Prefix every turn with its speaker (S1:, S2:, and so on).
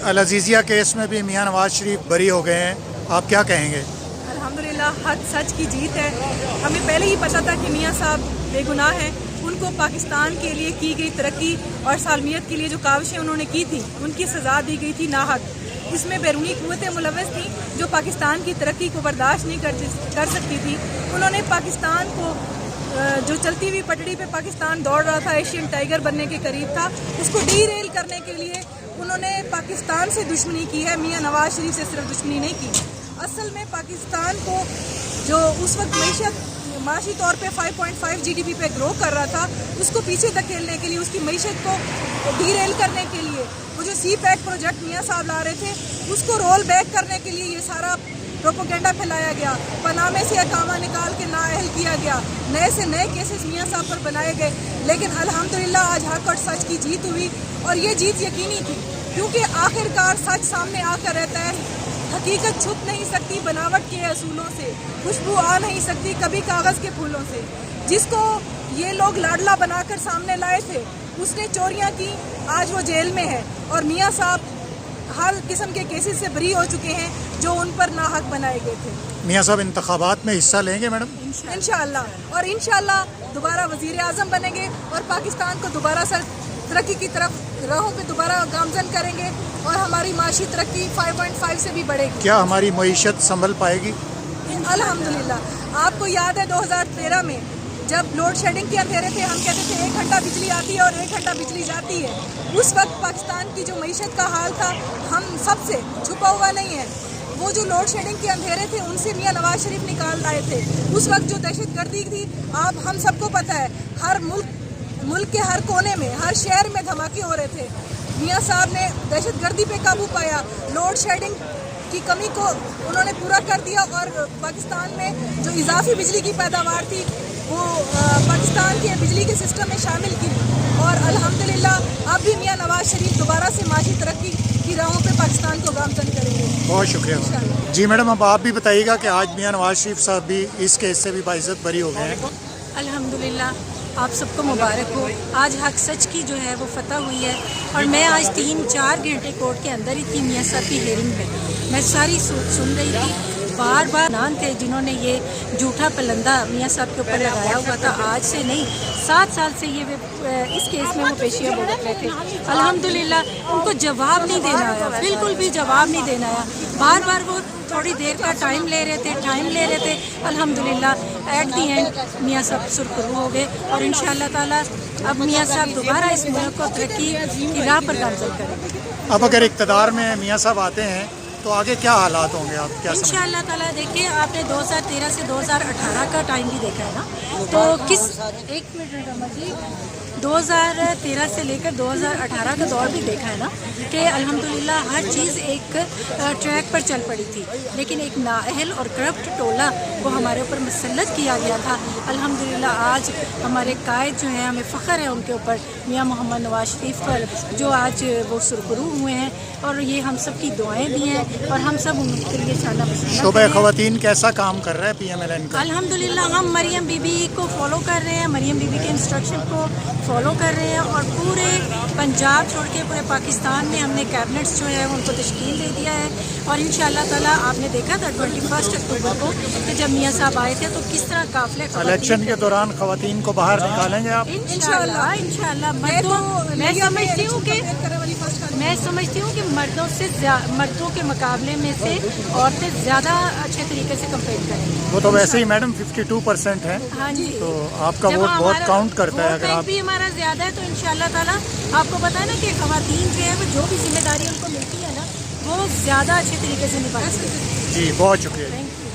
S1: العزیزیہ case میں بھی میاں نواز شریف بری ہو گئے ہیں، آپ کیا کہیں گے؟
S2: الحمدللہ حق سچ کی جیت ہے۔ ہمیں پہلے ہی پتہ تھا کہ میاں صاحب بے گناہ ہیں، ان کو پاکستان کے لیے کی گئی ترقی اور سالمیت کے لیے جو کاوشیں انہوں نے کی تھی ان کی سزا دی گئی تھی ناحق۔ اس میں بیرونی قوتیں ملوث تھیں جو پاکستان کی ترقی کو برداشت نہیں کر سکتی تھی۔ انہوں نے پاکستان کو جو چلتی ہوئی پٹڑی پہ پاکستان دوڑ رہا تھا، ایشین ٹائیگر بننے کے قریب تھا، اس کو ڈی ریل کرنے کے لیے انہوں نے پاکستان سے دشمنی کی ہے، میاں نواز شریف سے صرف دشمنی نہیں کی۔ اصل میں پاکستان کو جو اس وقت معاشی طور پہ 5.5 GDP پہ گرو کر رہا تھا، اس کو پیچھے دھکیلنے کے لیے، اس کی معیشت کو ڈی ریل کرنے کے لیے وہ جو سی پیک پروجیکٹ میاں صاحب لا رہے تھے اس کو رول بیک کرنے کے لیے یہ سارا پروپوگنڈا پھیلایا گیا، پانامے سے اقامہ نکال کے نااہل کیا گیا، نئے سے نئے کیسز میاں صاحب پر بنائے گئے۔ لیکن الحمدللہ آج حق اور سچ کی جیت ہوئی، اور یہ جیت یقینی تھی کیونکہ آخرکار سچ سامنے آ کر رہتا ہے۔ حقیقت چھپ نہیں سکتی بناوٹ کے اصولوں سے، خوشبو آ نہیں سکتی کبھی کاغذ کے پھولوں سے۔ جس کو یہ لوگ لاڈلا بنا کر سامنے لائے تھے اس نے چوریاں کی، آج وہ جیل میں ہے، اور میاں صاحب ہر قسم کے کیسز سے بری ہو چکے ہیں جو ان پر ناحق بنائے گئے تھے۔
S1: میاں صاحب انتخابات میں حصہ لیں گے میڈم؟
S2: انشاءاللہ، اور انشاءاللہ دوبارہ وزیر اعظم بنیں گے اور پاکستان کو دوبارہ ترقی کی طرف راہوں پہ دوبارہ گامزن کریں گے، اور ہماری معاشی ترقی 5.5 سے بھی بڑھے گی۔
S1: کیا ہماری معیشت سنبھل پائے گی؟
S2: الحمدللہ۔ آپ کو یاد ہے 2013 میں جب لوڈ شیڈنگ کے اندھیرے تھے، ہم کہتے تھے 1 گھنٹہ بجلی آتی ہے اور 1 گھنٹہ بجلی جاتی ہے۔ اس وقت پاکستان کی جو معیشت کا حال تھا ہم سب سے چھپا ہوا نہیں ہے۔ وہ جو لوڈ شیڈنگ کے اندھیرے تھے ان سے میاں نواز شریف نکال لائے تھے۔ اس وقت جو دہشت گردی تھی آپ ہم سب کو پتہ ہے، ہر ملک کے ہر کونے میں، ہر شہر میں دھماکے ہو رہے تھے۔ میاں صاحب نے دہشت گردی پہ قابو پایا، لوڈ شیڈنگ کی کمی کو انہوں نے پورا کر دیا، اور پاکستان میں جو اضافی بجلی کی پیداوار تھی وہ پاکستان کے بجلی کے سسٹم میں شامل کی، اور الحمدللہ اب بھی میاں نواز شریف دوبارہ سے معاشی ترقی کی راہوں پہ پاکستان کو گامزن کریں گے۔
S1: بہت شکریہ جی میڈم۔ اب آپ بھی بتائیے گا کہ آج میاں نواز شریف صاحب بھی اس کیس سے بھی باعزت بری ہو گئے ہیں۔
S3: الحمدللہ، آپ سب کو مبارک ہو۔ آج حق سچ کی جو ہے وہ فتح ہوئی ہے، اور میں آج 3-4 گھنٹے کورٹ کے اندر ہی تھی میاں صاحب کی ہیئرنگ میں۔ میں ساری سن رہی تھی، بار بار نان تھے جنہوں نے یہ جھوٹا پلندہ میاں صاحب کے اوپر لگایا ہوا تھا۔ آج سے نہیں، 7 سال سے یہ اس کیس میں وہ پیشیاں بھگت رہے تھے۔ الحمدللہ ان کو جواب نہیں دینا آیا، بالکل بھی جواب نہیں دینا آیا۔ بار بار وہ تھوڑی دیر کا ٹائم لے رہے تھے الحمدللہ ایٹ دی اینڈ میاں صاحب سرخرو ہو گئے، اور انشاءاللہ تعالیٰ اب میاں صاحب دوبارہ اس ملک کو ترقی کی راہ پر گامزن کریں گے۔
S1: اب اگر اقتدار میں میاں صاحب آتے ہیں تو آگے کیا حالات ہوں گے؟ آپ کیا سمجھتے ہیں؟
S3: انشاءاللہ تعالیٰ دیکھیے، آپ نے 2013 سے 2018 کا ٹائم بھی دیکھا ہے نا، تو ایک منٹ رحمت جی، 2013 سے لے کر 2018 کا دور بھی دیکھا ہے نا کہ الحمدللہ ہر چیز ایک ٹریک پر چل پڑی تھی، لیکن ایک نااہل اور کرپٹ ٹولہ وہ ہمارے اوپر مسلط کیا گیا تھا۔ الحمدللہ آج ہمارے قائد جو ہیں، ہمیں فخر ہے ان کے اوپر، میاں محمد نواز شریف پر، جو آج وہ سرخرو ہوئے ہیں، اور یہ ہم سب کی دعائیں بھی ہیں، اور ہم سب ان کے لیے چانا پسند
S1: شعبہ خواتین کیسا کام کر رہا ہے PMLN کا؟
S3: الحمدللہ ہم مریم بی بی کو فالو کر رہے ہیں، مریم بی بی کے انسٹرکشن کو فالو کر رہے ہیں، اور پورے پنجاب چھوڑ کے پورے پاکستان میں ہم نے کیبنٹس جو ہے ان کو تشکیل دے دیا ہے، اور انشاءاللہ تعالیٰ آپ نے دیکھا تھا 21 اکتوبر کو کہ جب میاں صاحب آئے تھے تو کس طرح قافلے
S1: الیکشن کے دوران خواتین کو باہر نکالیں گے آپ؟
S3: انشاءاللہ میں سمجھتی ہوں کہ مردوں کے مقابلے میں سے عورتیں زیادہ اچھے طریقے سے کمپیٹ کریں گی۔
S1: وہ تو ویسے ہی میڈم 52% ہے،
S3: ہاں جی،
S1: تو آپ کا ووٹ بہت کاؤنٹ کرتا ہے۔ اگر آپ
S3: بھی ہمارا زیادہ ہے تو انشاءاللہ تعالیٰ آپ کو پتہ ہے نا کہ خواتین جو ہے وہ جو بھی ذمہ داری ان کو ملتی ہے نا وہ زیادہ اچھے طریقے سے نبھاتی ہے۔
S1: جی بہت شکریہ۔
S3: Thank you.